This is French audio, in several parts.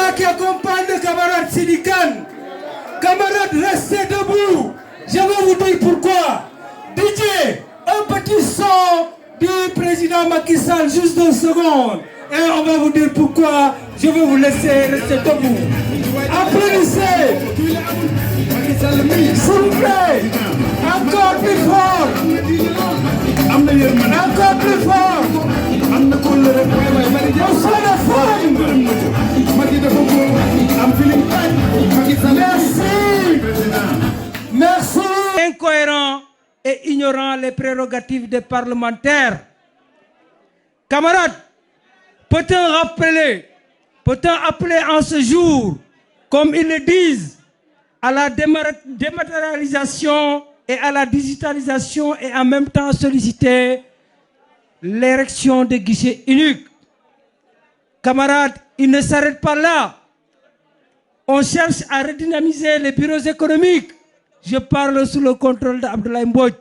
là qui accompagne le camarade Sidikan. Camarades, restez debout. Je vais vous dire pourquoi. DJ, un petit son du président Macky Sall, juste 2 secondes. Et on va vous dire pourquoi je vais vous laisser rester debout. Applaudissez. S'il vous plaît. Encore plus fort. Encore plus fort. On soit la forme. Merci. Merci. Incohérent et ignorant les prérogatives des parlementaires. Camarades, peut-on rappeler, peut-on appeler en ce jour, comme ils le disent, à la dématérialisation et à la digitalisation et en même temps solliciter l'érection de guichets uniques. Camarades, il ne s'arrête pas là. On cherche à redynamiser les bureaux économiques. Je parle sous le contrôle d'Abdoulaye Mbodj.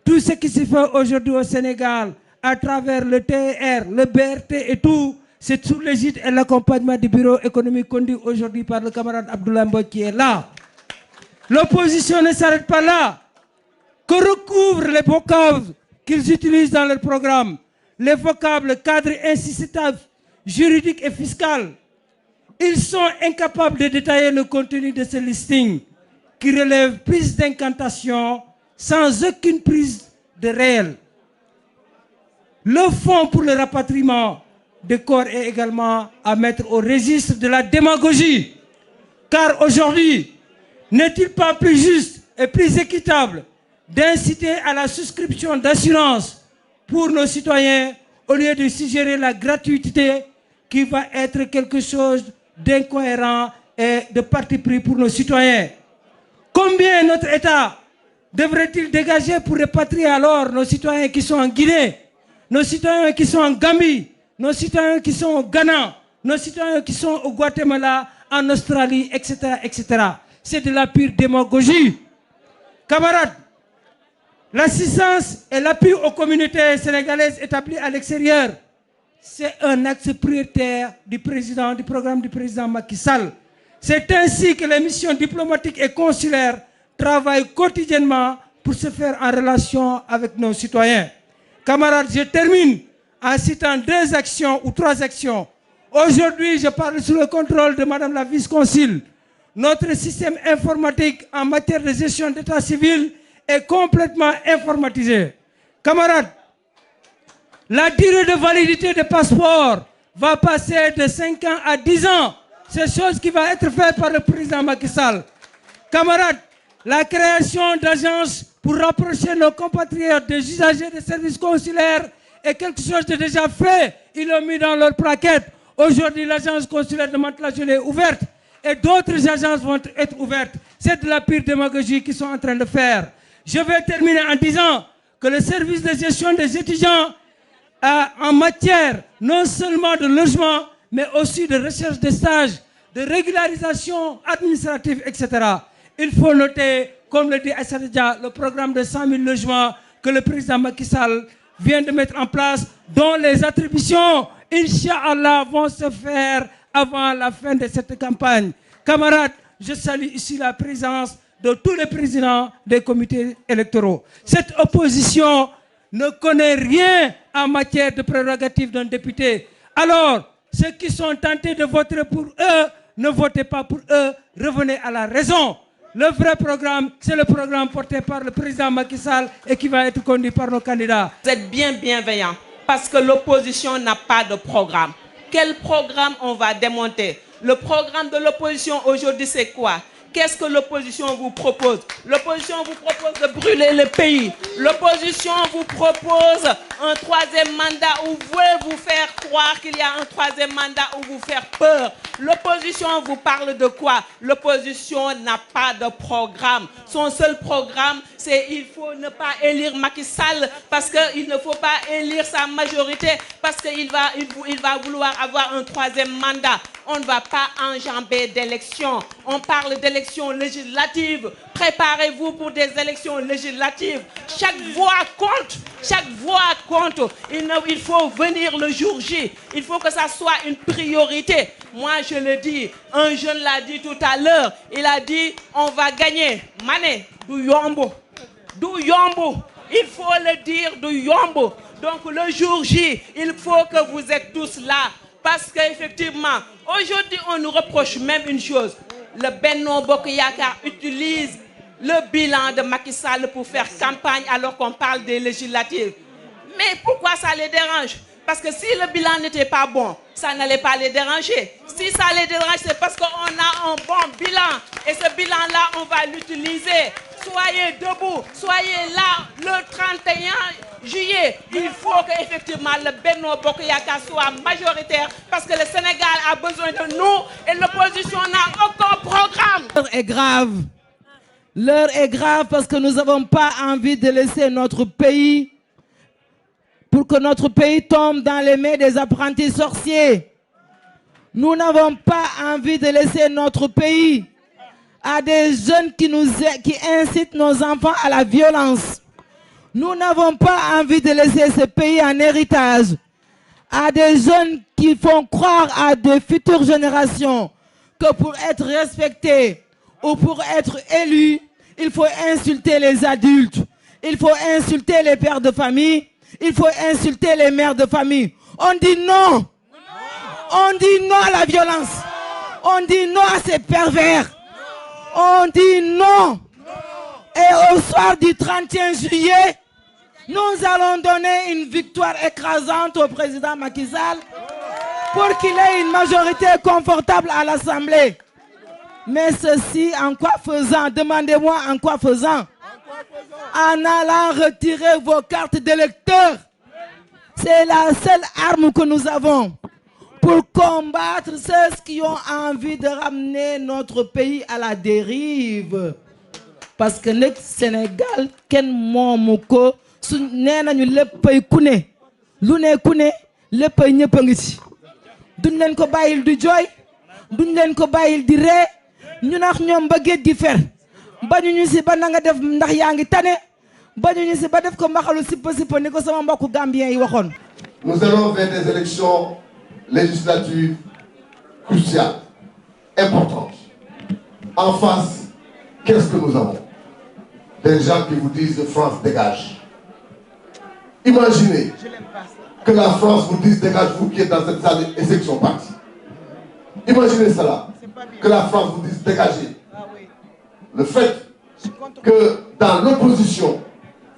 Tout ce qui se fait aujourd'hui au Sénégal, à travers le TER, le BRT et tout, c'est sous l'égide et l'accompagnement du bureau économique conduit aujourd'hui par le camarade Abdoulaye Mbodj qui est là. L'opposition ne s'arrête pas là. Que recouvrent les vocables qu'ils utilisent dans leur programme? Les vocables cadres incitatifs, juridiques et fiscaux. Ils sont incapables de détailler le contenu de ce listing qui relève plus d'incantations sans aucune prise de réel. Le fonds pour le rapatriement des corps est également à mettre au registre de la démagogie. Car aujourd'hui, n'est-il pas plus juste et plus équitable d'inciter à la souscription d'assurance pour nos citoyens au lieu de suggérer la gratuité qui va être quelque chose d'incohérent et de parti pris pour nos citoyens? Combien notre État devrait-il dégager pour répatrier alors nos citoyens qui sont en Guinée, nos citoyens qui sont en Gambie, nos citoyens qui sont au Ghana, nos citoyens qui sont au Guatemala, en Australie, etc., etc. C'est de la pure démagogie. Camarades, l'assistance et l'appui aux communautés sénégalaises établies à l'extérieur, c'est un axe prioritaire du programme du président Macky Sall. C'est ainsi que les missions diplomatiques et consulaires travaillent quotidiennement pour se faire en relation avec nos citoyens. Camarades, je termine en citant 2 actions ou 3 actions. Aujourd'hui, je parle sous le contrôle de Madame la vice-consul. Notre système informatique en matière de gestion d'état civil est complètement informatisé. Camarades, la durée de validité des passeports va passer de 5 ans à 10 ans. C'est chose qui va être faite par le président Macky Sall. Camarades, la création d'agences pour rapprocher nos compatriotes des usagers des services consulaires est quelque chose de déjà fait. Ils l'ont mis dans leur plaquette. Aujourd'hui, l'agence consulaire de Mantes-la-Jolie est ouverte et d'autres agences vont être ouvertes. C'est de la pure démagogie qu'ils sont en train de faire. Je vais terminer en disant que le service de gestion des étudiants en matière non seulement de logement, mais aussi de recherche de stages, de régularisation administrative, etc. Il faut noter, comme le dit Assadia, le programme de 100 000 logements que le président Macky Sall vient de mettre en place, dont les attributions, Inch'Allah, vont se faire avant la fin de cette campagne. Camarades, je salue ici la présence de tous les présidents des comités électoraux. Cette opposition ne connaît rien en matière de prérogatives d'un député. Alors, ceux qui sont tentés de voter pour eux, ne votez pas pour eux, revenez à la raison. Le vrai programme, c'est le programme porté par le président Macky Sall et qui va être conduit par nos candidats. Vous êtes bien bienveillants parce que l'opposition n'a pas de programme. Quel programme on va démonter? Le programme de l'opposition aujourd'hui, c'est quoi? Qu'est-ce que l'opposition vous propose? L'opposition vous propose de brûler le pays. L'opposition vous propose un 3e mandat ou veut vous faire croire qu'il y a un 3e mandat ou vous faire peur. L'opposition vous parle de quoi? L'opposition n'a pas de programme. Son seul programme, c'est il faut ne pas élire Macky Sall parce qu'il ne faut pas élire sa majorité parce qu'il va vouloir avoir un 3e mandat. On ne va pas enjamber d'élections. On parle d'élections législatives. Préparez-vous pour des élections législatives. Chaque voix compte. Chaque voix compte. Il faut venir le jour J. Il faut que ça soit une priorité. Moi, je le dis. Un jeune l'a dit tout à l'heure. Il a dit, on va gagner. Mané, du yombo. Du yombo. Il faut le dire, du yombo. Donc le jour J, il faut que vous êtes tous là. Parce qu'effectivement, aujourd'hui, on nous reproche même une chose. Le Benno Bokk Yakaar utilise le bilan de Macky Sall pour faire campagne alors qu'on parle des législatives. Mais pourquoi ça les dérange? Parce que si le bilan n'était pas bon, ça n'allait pas les déranger. Si ça les dérange, c'est parce qu'on a un bon bilan. Et ce bilan-là, on va l'utiliser. Soyez debout, soyez là le 31 juillet. Il faut qu'effectivement le Benno Bokk Yakaar soit majoritaire parce que le Sénégal a besoin de nous et l'opposition n'a aucun programme. L'heure est grave. L'heure est grave parce que nous n'avons pas envie de laisser notre pays pour que notre pays tombe dans les mains des apprentis sorciers. Nous n'avons pas envie de laisser notre pays à des jeunes qui incitent nos enfants à la violence. Nous n'avons pas envie de laisser ce pays en héritage à des jeunes qui font croire à de futures générations que pour être respectés ou pour être élus, il faut insulter les adultes, il faut insulter les pères de famille, il faut insulter les mères de famille. On dit non. On dit non à la violence. On dit non à ces pervers. On dit non. Et au soir du 31 juillet, nous allons donner une victoire écrasante au président Macky Sall pour qu'il ait une majorité confortable à l'Assemblée. Mais ceci, en quoi faisant? Demandez-moi en quoi faisant? En allant retirer vos cartes d'électeurs. C'est la seule arme que nous avons pour combattre ceux qui ont envie de ramener notre pays à la dérive. Parce que le Sénégal, ken moomu ko su nee nañu léppay ku ne lu ne ku ne léppay ñëpp a ngi ci. Duñ leen ko bàyyil du jooy, duñ leen ko bàyyil di ree, ñu nax ñoom ba géej gi fer. Bañuñu si ba na nga def ndax yaa ngi tane, bañuñu si ba def ko mbaxalu sippa sippa ni ko sama mbokku Gambien yi waxoon. Nous allons vers des élections législatives cruciales, importantes. En face, qu'est-ce que nous avons? Des gens qui vous disent France dégage. Imaginez que la France vous dise dégage, vous qui êtes dans cette salle et ceux qui sont partis. Imaginez cela, que la France vous dise dégagez. Le fait que dans l'opposition,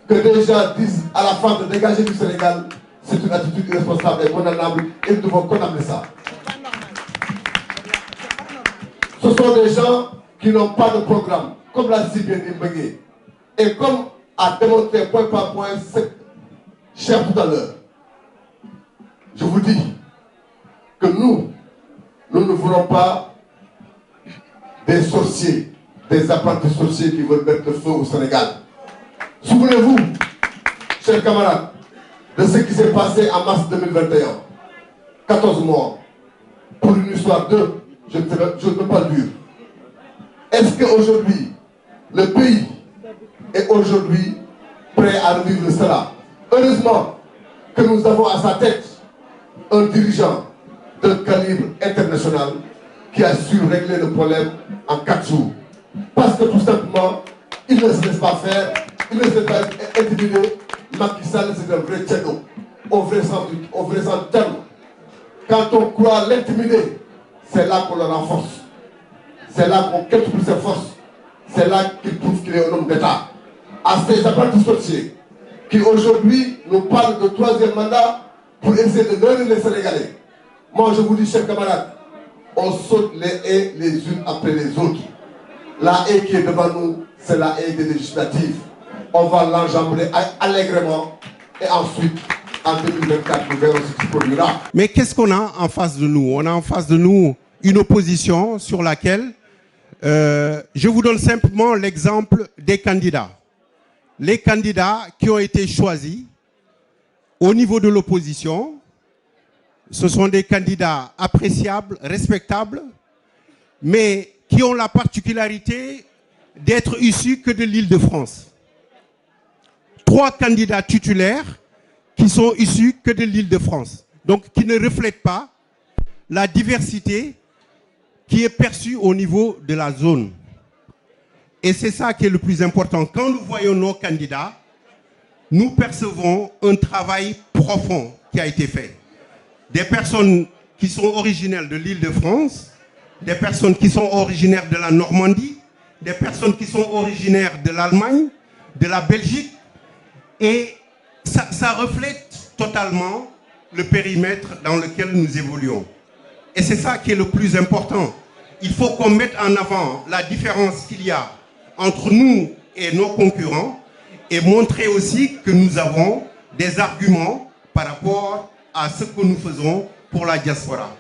que des gens disent à la France de dégager du Sénégal, c'est une attitude irresponsable et condamnable et nous devons condamner ça. Ce sont des gens qui n'ont pas de programme, comme l'a dit bien Mbégué. Et comme a démontré point par point cette chère tout à l'heure, je vous dis que nous ne voulons pas des sorciers, des apprentis sorciers qui veulent mettre le feu au Sénégal. Souvenez-vous, chers camarades, de ce qui s'est passé en mars 2021. 14 morts. Pour une histoire de, je ne peux pas le dire. Est-ce qu'aujourd'hui, le pays est aujourd'hui prêt à revivre cela? Heureusement que nous avons à sa tête un dirigeant de calibre international qui a su régler le problème en 4 jours. Parce que tout simplement, il ne se laisse pas faire, il ne se laisse pas intimider. Macky Sall, c'est un vrai tchéno, au vrai sens du terme. Quand on croit l'intimider, c'est là qu'on le renforce. C'est là qu'on quadruple ses forces. C'est là qu'il prouve qu'il est un homme d'État. À ces apprentis sorciers qui aujourd'hui nous parlent de 3e mandat pour essayer de leurrer les Sénégalais. Moi je vous dis, chers camarades, on saute les haies les unes après les autres. La haie qui est devant nous, c'est la haie des législatives. On va l'enjamber allègrement et ensuite, en 2024, nous verrons ce qui se produira. Mais qu'est-ce qu'on a en face de nous? On a en face de nous une opposition sur laquelle, je vous donne simplement l'exemple des candidats. Les candidats qui ont été choisis au niveau de l'opposition Ce sont des candidats appréciables, respectables, mais qui ont la particularité d'être issus que de l'Île-de-France. 3 candidats titulaires qui sont issus que de l'Île-de-France, donc qui ne reflètent pas la diversité qui est perçue au niveau de la zone. Et c'est ça qui est le plus important. Quand nous voyons nos candidats, nous percevons un travail profond qui a été fait. Des personnes qui sont originaires de l'Île-de-France, des personnes qui sont originaires de la Normandie, des personnes qui sont originaires de l'Allemagne, de la Belgique, et ça reflète totalement le périmètre dans lequel nous évoluons. Et c'est ça qui est le plus important. Il faut qu'on mette en avant la différence qu'il y a entre nous et nos concurrents et montrer aussi que nous avons des arguments par rapport à ce que nous faisons pour la diaspora.